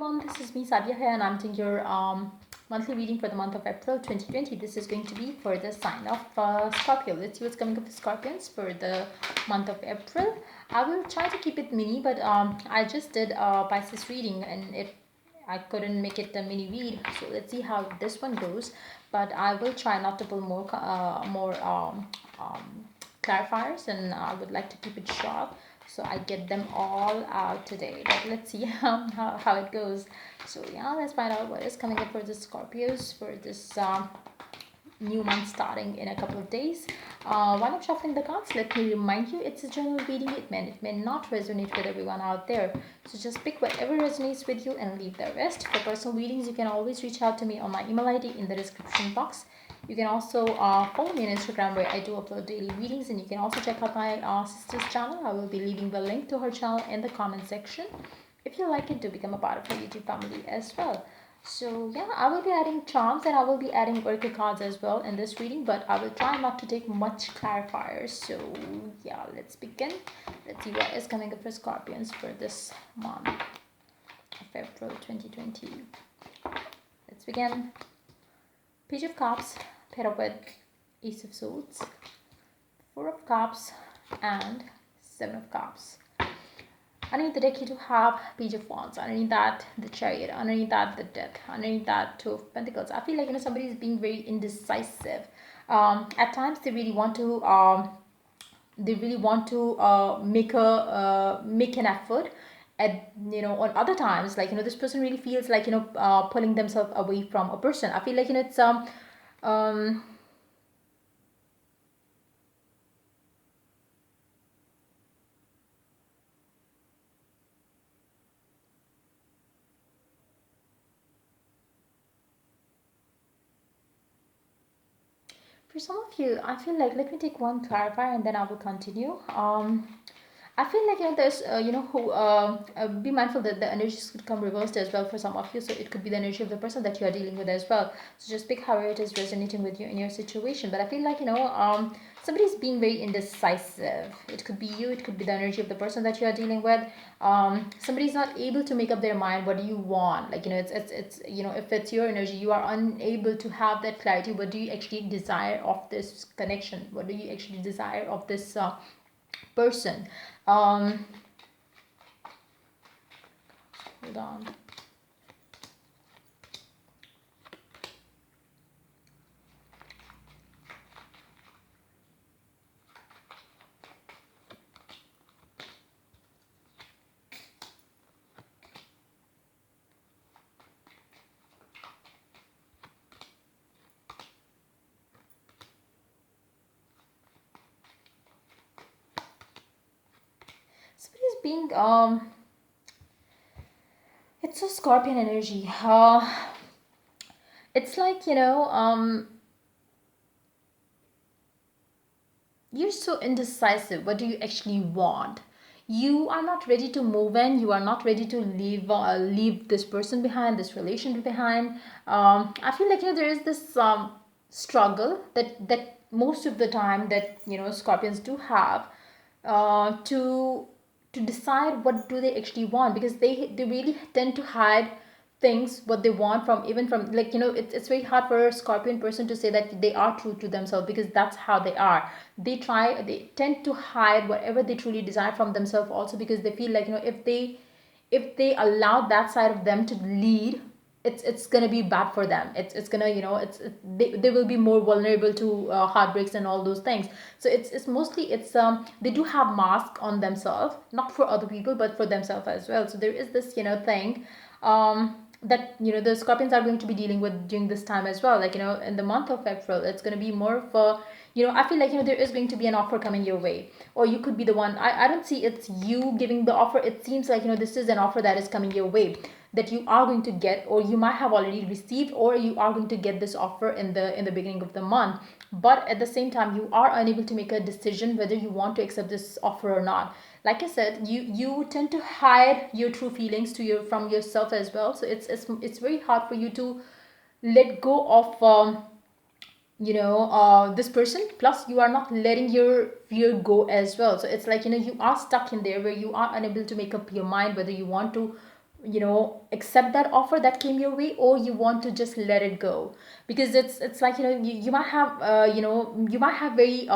everyone, this is me Sadia here, and I'm doing your monthly reading for the month of April 2020. This is going to be for the sign of Scorpio. Let's see what's coming up for Scorpions for the month of April. I will try to keep it mini, but I just did a Pisces reading and I couldn't make it a mini read, so let's see how this one goes. But I will try not to pull more clarifiers, and I would like to keep it short so I get them all out today. But let's see how it goes. So yeah, let's find out what is coming up for the Scorpios for this new month starting in a couple of days. While I'm shuffling the cards, let me remind you it's a general reading. It may not resonate with everyone out there, so just pick whatever resonates with you and leave the rest. For personal readings, you can always reach out to me on my email ID in the description box. You can also follow me on Instagram, where I do upload daily readings, and you can also check out my sister's channel. I will be leaving the link to her channel in the comment section. If you like it, do become a part of her YouTube family as well. So yeah, I will be adding charms and I will be adding oracle cards as well in this reading, but I will try not to take much clarifiers. So yeah, let's begin. Let's see what is coming up for Scorpions for this month of April 2020. Let's begin. Page of Cups paired up with Ace of Swords, Four of Cups, and Seven of Cups. Underneath the deck, you do have Page of Wands. Underneath that, the Chariot. Underneath that, the Death. Underneath that, Two of Pentacles. I feel like somebody is being very indecisive. At times, they really want to make an effort. At on other times, this person really feels like pulling themselves away from a person. I feel like it's for some of you, I feel like, let me take one clarifier and then I will continue. I feel like there's be mindful that the energies could come reversed as well for some of you. So it could be the energy of the person that you are dealing with as well. So just pick how it is resonating with you in your situation. But I feel like somebody's being very indecisive. It could be you. It could be the energy of the person that you are dealing with. Somebody's not able to make up their mind. What do you want? It's if it's your energy, you are unable to have that clarity. What do you actually desire of this connection? What do you actually desire of this person? Hold on. Somebody's being it's a Scorpion energy. It's like you're so indecisive. What do you actually want? You are not ready to move in. You are not ready to leave this person behind, this relationship behind. I feel like there is this struggle that most of the time that Scorpions do have to decide what do they actually want, because they really tend to hide things what they want from, even from, it's very hard for a Scorpion person to say that they are true to themselves, because that's how they are. They tend to hide whatever they truly desire from themselves also, because they feel like if they allow that side of them to lead, it's gonna be bad for them. It's gonna they will be more vulnerable to heartbreaks and all those things. So it's mostly they do have mask on themselves, not for other people but for themselves as well. So there is this thing that the Scorpions are going to be dealing with during this time as well. In the month of April, it's going to be more of a I feel like there is going to be an offer coming your way, or you could be the one. I don't see it's you giving the offer. It seems like this is an offer that is coming your way, that you are going to get, or you might have already received, or you are going to get this offer in the beginning of the month. But at the same time, you are unable to make a decision whether you want to accept this offer or not. Like I said, you tend to hide your true feelings from yourself as well. So it's very hard for you to let go of this person. Plus you are not letting your fear go as well. So it's like you are stuck in there where you are unable to make up your mind whether you want to accept that offer that came your way, or you want to just let it go. Because it's like, you might have you might have very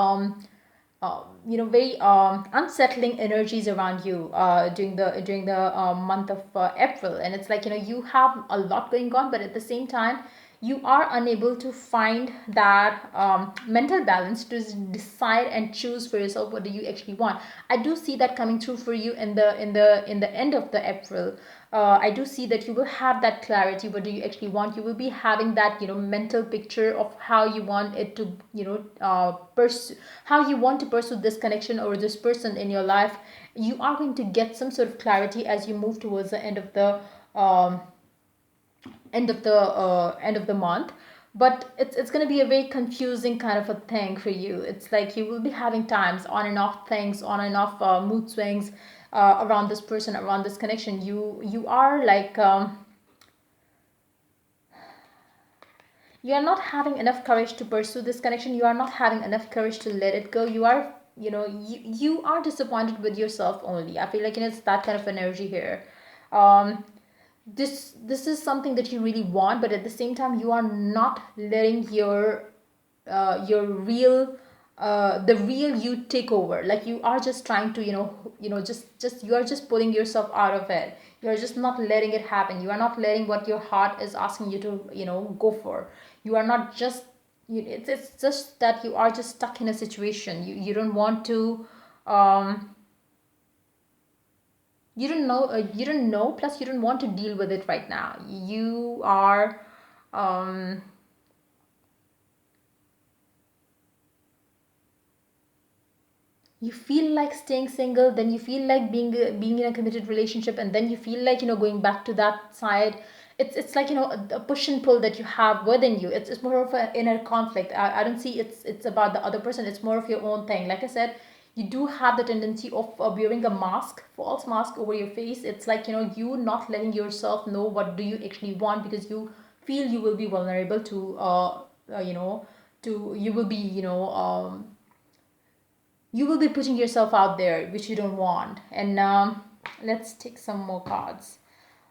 very unsettling energies around you during the month of April. And it's like, you have a lot going on, but at the same time you are unable to find that mental balance to decide and choose for yourself what do you actually want. I do see that coming through for you in the end of the April. I do see that you will have that clarity. What do you actually want? You will be having that mental picture of how you want it to pursue, how you want to pursue this connection or this person in your life. You are going to get some sort of clarity as you move towards the um, end of the month. But it's going to be a very confusing kind of a thing for you. It's like you will be having times on and off things, on and off mood swings around this person, around this connection. You are like you are not having enough courage to pursue this connection. You are not having enough courage to let it go. You are, you are disappointed with yourself only. I feel like, it's that kind of energy here. um this is something that you really want, but at the same time you are not letting your real the real you take over. Like, you are just trying to just you are just pulling yourself out of it. You're just not letting it happen. You are not letting what your heart is asking you to go for. You are not just it's just that you are just stuck in a situation. You don't want to um you don't know, plus you don't want to deal with it right now. You are um you feel like staying single, then you feel like being in a committed relationship, and then you feel like going back to that side. It's like, a push and pull that you have within you. It's more of an inner conflict. I don't see it's about the other person. It's more of your own thing. Like I said, you do have the tendency of wearing a mask, false mask over your face. It's like, you not letting yourself know what do you actually want, because you feel you will be vulnerable to you will be you will be putting yourself out there, which you don't want. And let's take some more cards.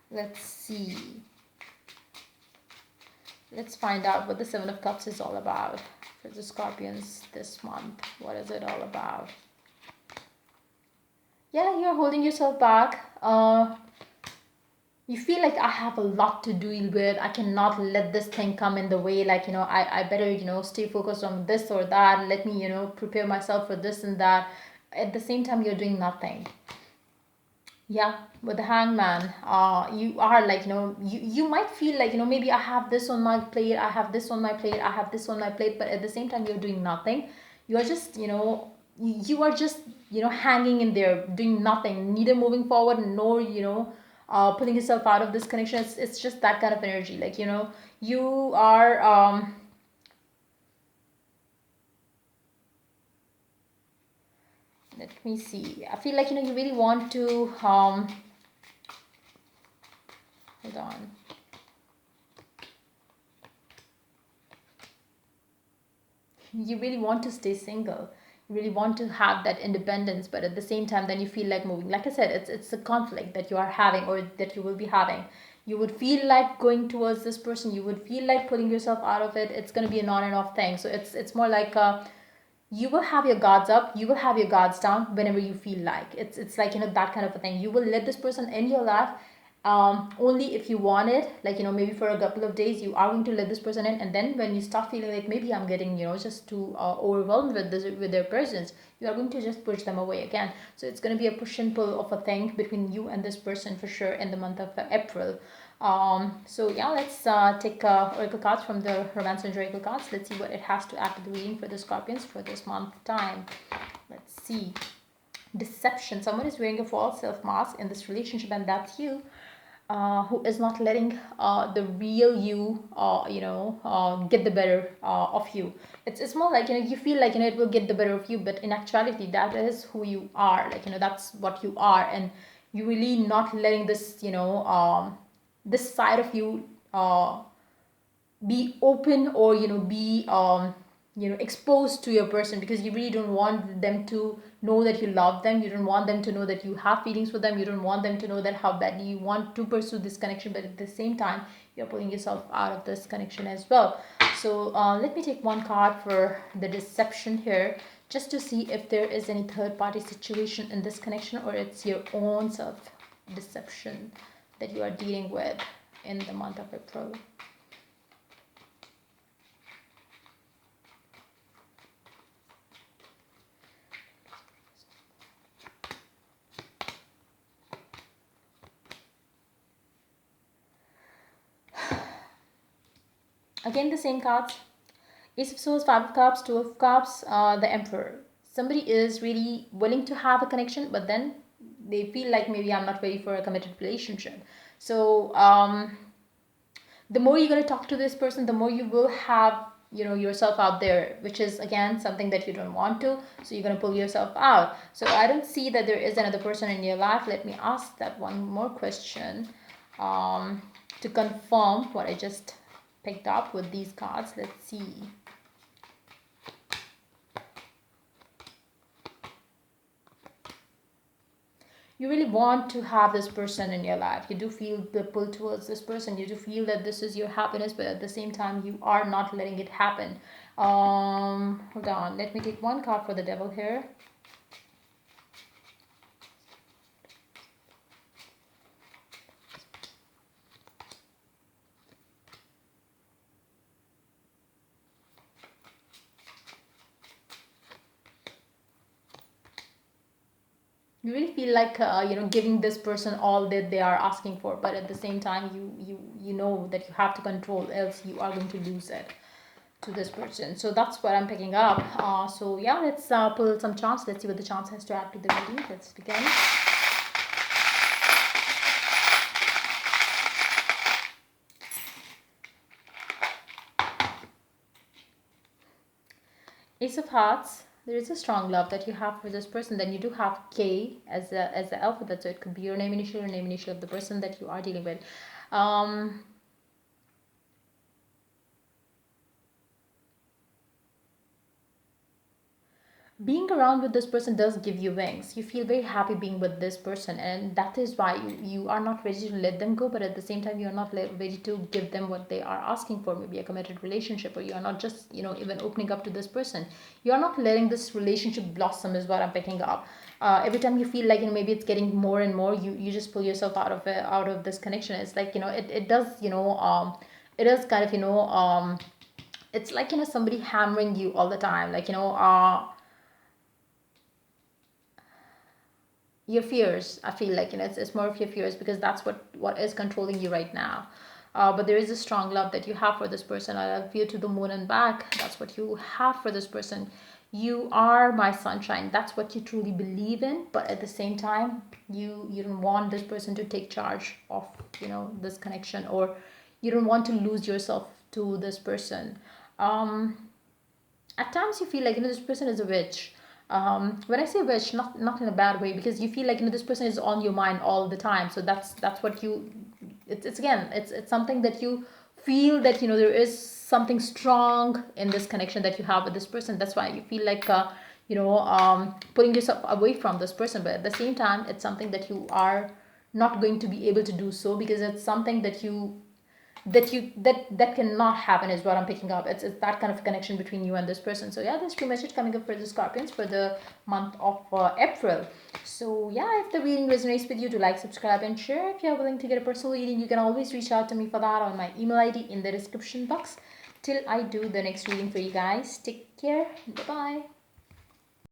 Let's see. Let's find out what the Seven of Cups is all about for the Scorpions this month. What is it all about? Yeah, you're holding yourself back. You feel like I have a lot to deal with. I cannot let this thing come in the way. Like, I better, stay focused on this or that. Let me, prepare myself for this and that. At the same time, you're doing nothing. Yeah, with the hangman, you are like, you might feel like, maybe I have this on my plate, I have this on my plate, I have this on my plate, but at the same time, you're doing nothing. You are just, you are just, hanging in there, doing nothing, neither moving forward nor, pulling yourself out of this connection. It's just that kind of energy. Like, you are, let me see. I feel like, you really want to, hold on. You really want to stay single. You really want to have that independence, but at the same time then you feel like moving. Like I said, it's a conflict that you are having, or that you will be having. You would feel like going towards this person, you would feel like pulling yourself out of it. It's going to be an on and off thing. So it's more like you will have your guards up, you will have your guards down whenever you feel like. It's like, that kind of a thing. You will let this person in your life only if you want it. Like, maybe for a couple of days you are going to let this person in, and then when you start feeling like maybe I'm getting, just too overwhelmed with this, with their presence, you are going to just push them away again. So it's going to be a push and pull of a thing between you and this person for sure in the month of April. So yeah, let's take oracle cards from the romance and oracle cards. Let's see what it has to add to the reading for the Scorpions for this month time. Let's see. Deception. Someone is wearing a false self mask in this relationship, and that's you. Who is not letting the real you, get the better of you. It's more like, you feel like, it will get the better of you, but in actuality, that is who you are. Like, that's what you are, and you really not letting this, this side of you be open, or be exposed to your person, because you really don't want them to know that you love them. You don't want them to know that you have feelings for them. You don't want them to know that how badly you want to pursue this connection, but at the same time you're pulling yourself out of this connection as well. So let me take one card for the deception here, just to see if there is any third party situation in this connection, or it's your own self deception that you are dealing with in the month of April. Again, the same cards: Ace of Swords, Five of Cups, Two of Cups, the Emperor. Somebody is really willing to have a connection, but then they feel like, maybe I'm not ready for a committed relationship. So the more you're going to talk to this person, the more you will have yourself out there, which is again something that you don't want to. So you're going to pull yourself out. So I don't see that there is another person in your life. Let me ask that one more question to confirm what I just picked up with these cards. Let's see. You really want to have this person in your life. You do feel the pull towards this person. You do feel that this is your happiness, but at the same time you are not letting it happen. Hold on, let me take one card for the Devil here. You really feel like giving this person all that they are asking for, but at the same time you know that you have to control, else you are going to lose it to this person. So that's what I'm picking up. So yeah, let's pull some charts. Let's see what the charts has to add to the reading. Let's begin. Ace of Hearts. There is a strong love that you have for this person. Then you do have K as the alphabet, so it could be your name initial or name initial of the person that you are dealing with. Being around with this person does give you wings. You feel very happy being with this person, and that is why you are not ready to let them go, but at the same time you are not ready to give them what they are asking for, maybe a committed relationship, or you are not just even opening up to this person. You are not letting this relationship blossom, is what I'm picking up. Every time you feel like maybe it's getting more and more, you just pull yourself out of it, out of this connection. It's like it does it is kind of it's like somebody hammering you all the time, like your fears. I feel like it's more of your fears, because that's what is controlling you right now. But there is a strong love that you have for this person. I love you to the moon and back. That's what you have for this person. You are my sunshine. That's what you truly believe in, but at the same time you don't want this person to take charge of this connection, or you don't want to lose yourself to this person. At times you feel like this person is a witch. When I say witch, not in a bad way, because you feel like this person is on your mind all the time. So that's what you. It's again, it's something that you feel that there is something strong in this connection that you have with this person. That's why you feel like putting yourself away from this person, but at the same time it's something that you are not going to be able to do so, because it's something that cannot happen, is what I'm picking up. It's that kind of connection between you and this person. So yeah, that's pretty much it coming up for the Scorpions for the month of April. So yeah, if the reading resonates with you, do like, subscribe, and share. If you're willing to get a personal reading, you can always reach out to me for that on my email ID in the description box. Till I do the next reading for you guys, take care. Bye bye.